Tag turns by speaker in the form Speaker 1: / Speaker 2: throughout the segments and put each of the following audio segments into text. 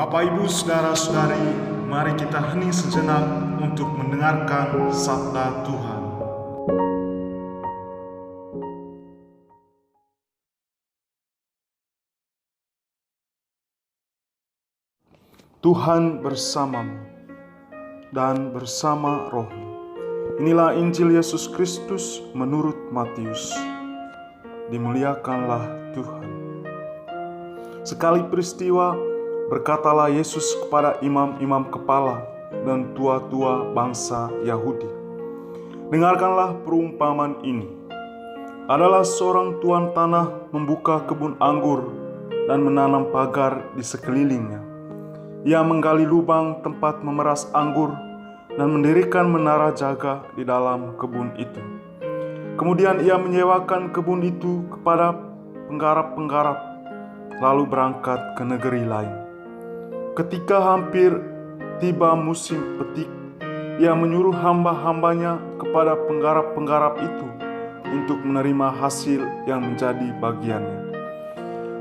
Speaker 1: Bapak, Ibu, Saudara-saudari, mari kita hening sejenak untuk mendengarkan sabda Tuhan. Tuhan bersamamu dan bersama rohmu. Inilah Injil Yesus Kristus menurut Matius. Dimuliakanlah Tuhan. Sekali peristiwa, berkatalah Yesus kepada imam-imam kepala dan tua-tua bangsa Yahudi, "Dengarkanlah perumpamaan ini. Adalah seorang tuan tanah membuka kebun anggur dan menanam pagar di sekelilingnya. Ia menggali lubang tempat memeras anggur dan mendirikan menara jaga di dalam kebun itu. Kemudian ia menyewakan kebun itu kepada penggarap-penggarap, lalu berangkat ke negeri lain. Ketika hampir tiba musim petik, ia menyuruh hamba-hambanya kepada penggarap-penggarap itu untuk menerima hasil yang menjadi bagiannya.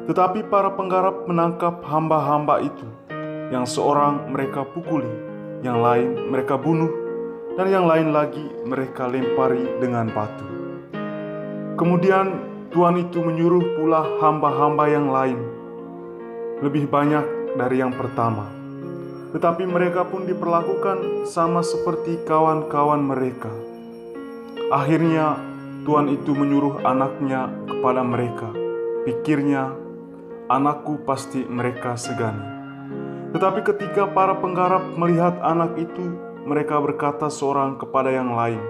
Speaker 1: Tetapi para penggarap menangkap hamba-hamba itu. Yang seorang mereka pukuli, yang lain mereka bunuh, dan yang lain lagi mereka lempari dengan batu. Kemudian tuan itu menyuruh pula hamba-hamba yang lain, lebih banyak dari yang pertama. Tetapi mereka pun diperlakukan sama seperti kawan-kawan mereka. Akhirnya tuan itu menyuruh anaknya kepada mereka. Pikirnya, anakku pasti mereka segani. Tetapi ketika para penggarap melihat anak itu, mereka berkata seorang kepada yang lain,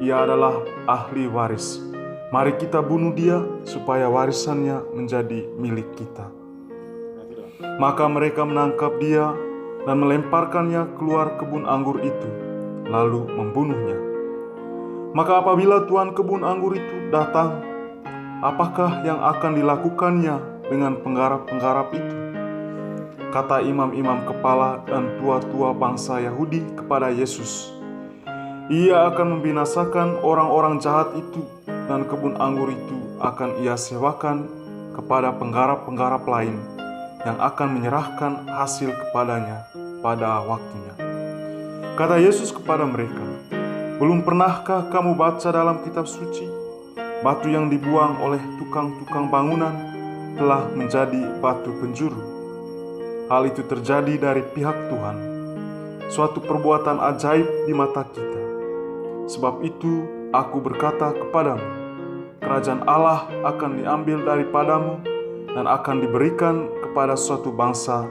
Speaker 1: 'Ia adalah ahli waris. Mari kita bunuh dia supaya warisannya menjadi milik kita.' Maka mereka menangkap dia dan melemparkannya keluar kebun anggur itu, lalu membunuhnya. Maka apabila tuan kebun anggur itu datang, apakah yang akan dilakukannya dengan penggarap-penggarap itu?" Kata imam-imam kepala dan tua-tua bangsa Yahudi kepada Yesus, "Ia akan membinasakan orang-orang jahat itu, dan kebun anggur itu akan ia sewakan kepada penggarap-penggarap lain yang akan menyerahkan hasil kepadanya pada waktunya." Kata Yesus kepada mereka, "Belum pernahkah kamu baca dalam kitab suci, batu yang dibuang oleh tukang-tukang bangunan telah menjadi batu penjuru? Hal itu terjadi dari pihak Tuhan, suatu perbuatan ajaib di mata kita. Sebab itu aku berkata kepadamu, kerajaan Allah akan diambil daripadamu dan akan diberikan kepada suatu bangsa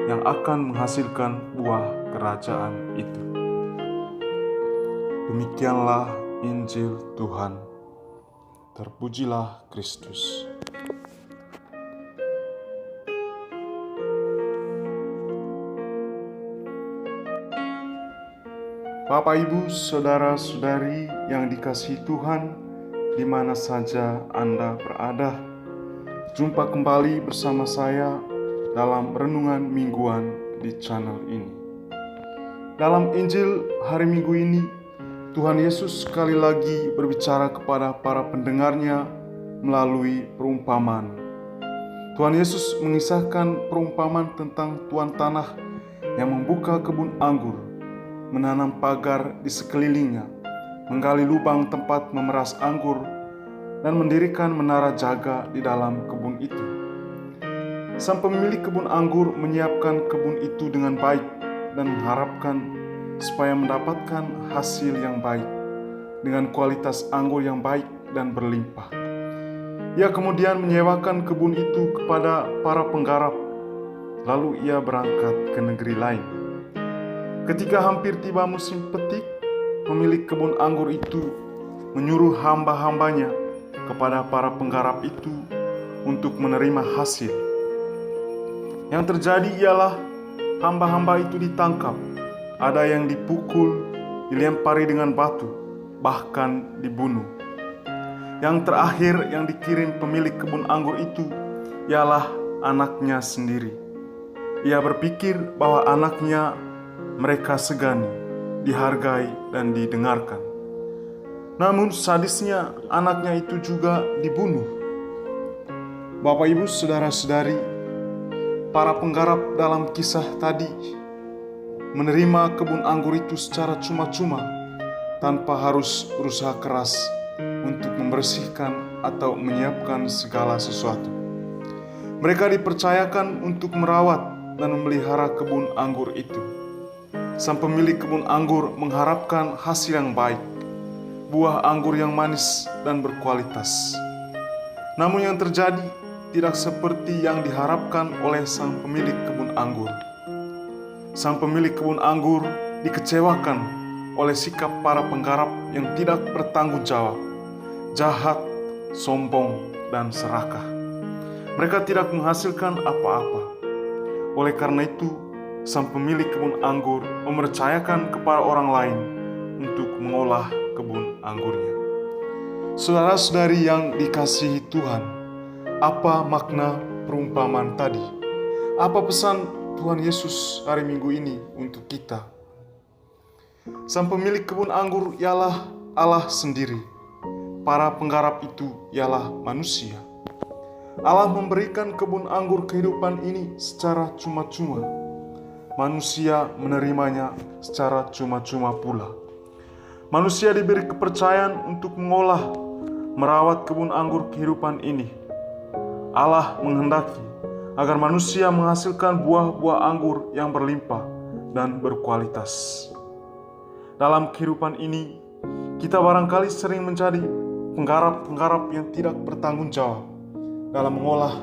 Speaker 1: yang akan menghasilkan buah kerajaan itu." Demikianlah Injil Tuhan. Terpujilah Kristus. Bapak, Ibu, Saudara-saudari yang dikasihi Tuhan, di mana saja Anda berada, jumpa kembali bersama saya dalam renungan mingguan di channel ini. Dalam Injil hari Minggu ini, Tuhan Yesus sekali lagi berbicara kepada para pendengarnya melalui perumpamaan. Tuhan Yesus mengisahkan perumpamaan tentang tuan tanah yang membuka kebun anggur, menanam pagar di sekelilingnya, menggali lubang tempat memeras anggur, dan mendirikan menara jaga di dalam kebun itu. Sang pemilik kebun anggur menyiapkan kebun itu dengan baik dan mengharapkan supaya mendapatkan hasil yang baik dengan kualitas anggur yang baik dan berlimpah. Ia kemudian menyewakan kebun itu kepada para penggarap, lalu ia berangkat ke negeri lain. Ketika hampir tiba musim petik, pemilik kebun anggur itu menyuruh hamba-hambanya kepada para penggarap itu untuk menerima hasil. Yang terjadi ialah hamba-hamba itu ditangkap, ada yang dipukul, dilempari dengan batu, bahkan dibunuh. Yang terakhir yang dikirim pemilik kebun anggur itu ialah anaknya sendiri. Ia berpikir bahwa anaknya mereka segani, dihargai, dan didengarkan. Namun sadisnya anaknya itu juga dibunuh. Bapak, Ibu, Saudara-saudari, para penggarap dalam kisah tadi menerima kebun anggur itu secara cuma-cuma tanpa harus berusaha keras untuk membersihkan atau menyiapkan segala sesuatu. Mereka dipercayakan untuk merawat dan memelihara kebun anggur itu. Sang pemilik kebun anggur mengharapkan hasil yang baik, buah anggur yang manis dan berkualitas. Namun yang terjadi tidak seperti yang diharapkan oleh sang pemilik kebun anggur. Sang pemilik kebun anggur dikecewakan oleh sikap para penggarap yang tidak bertanggung jawab, jahat, sombong, dan serakah. Mereka tidak menghasilkan apa-apa. Oleh karena itu, sang pemilik kebun anggur mempercayakan kepada orang lain untuk mengolah kebun anggurnya. Saudara-saudari yang dikasihi Tuhan, apa makna perumpamaan tadi? Apa pesan Tuhan Yesus hari Minggu ini untuk kita? Sang pemilik kebun anggur ialah Allah sendiri. Para penggarap itu ialah manusia. Allah memberikan kebun anggur kehidupan ini secara cuma-cuma. Manusia menerimanya secara cuma-cuma pula. Manusia diberi kepercayaan untuk mengolah, merawat kebun anggur kehidupan ini. Allah menghendaki agar manusia menghasilkan buah-buah anggur yang berlimpah dan berkualitas. Dalam kehidupan ini, kita barangkali sering menjadi penggarap-penggarap yang tidak bertanggung jawab dalam mengolah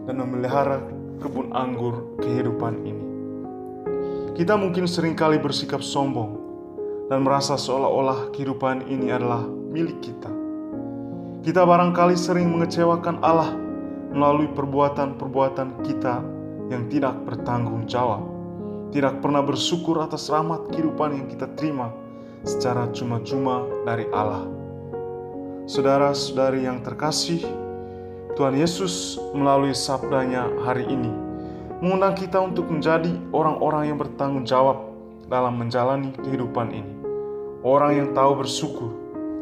Speaker 1: dan memelihara kebun anggur kehidupan ini. Kita mungkin seringkali bersikap sombong dan merasa seolah-olah kehidupan ini adalah milik kita. Kita barangkali sering mengecewakan Allah melalui perbuatan-perbuatan kita yang tidak bertanggung jawab, tidak pernah bersyukur atas rahmat kehidupan yang kita terima secara cuma-cuma dari Allah. Saudara-saudari yang terkasih, Tuhan Yesus melalui sabdanya hari ini mengundang kita untuk menjadi orang-orang yang bertanggung jawab dalam menjalani kehidupan ini. Orang yang tahu bersyukur,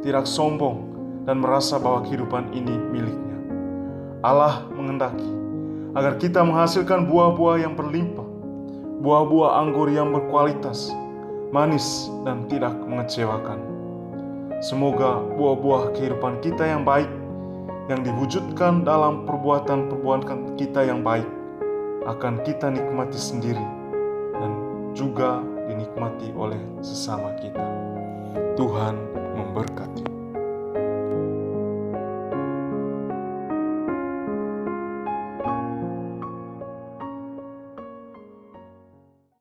Speaker 1: tidak sombong, dan merasa bahwa kehidupan ini miliknya. Allah menghendaki agar kita menghasilkan buah-buah yang berlimpah, buah-buah anggur yang berkualitas, manis dan tidak mengecewakan. Semoga buah-buah kehidupan kita yang baik, yang diwujudkan dalam perbuatan-perbuatan kita yang baik, akan kita nikmati sendiri dan juga dinikmati oleh sesama kita. Tuhan memberkati.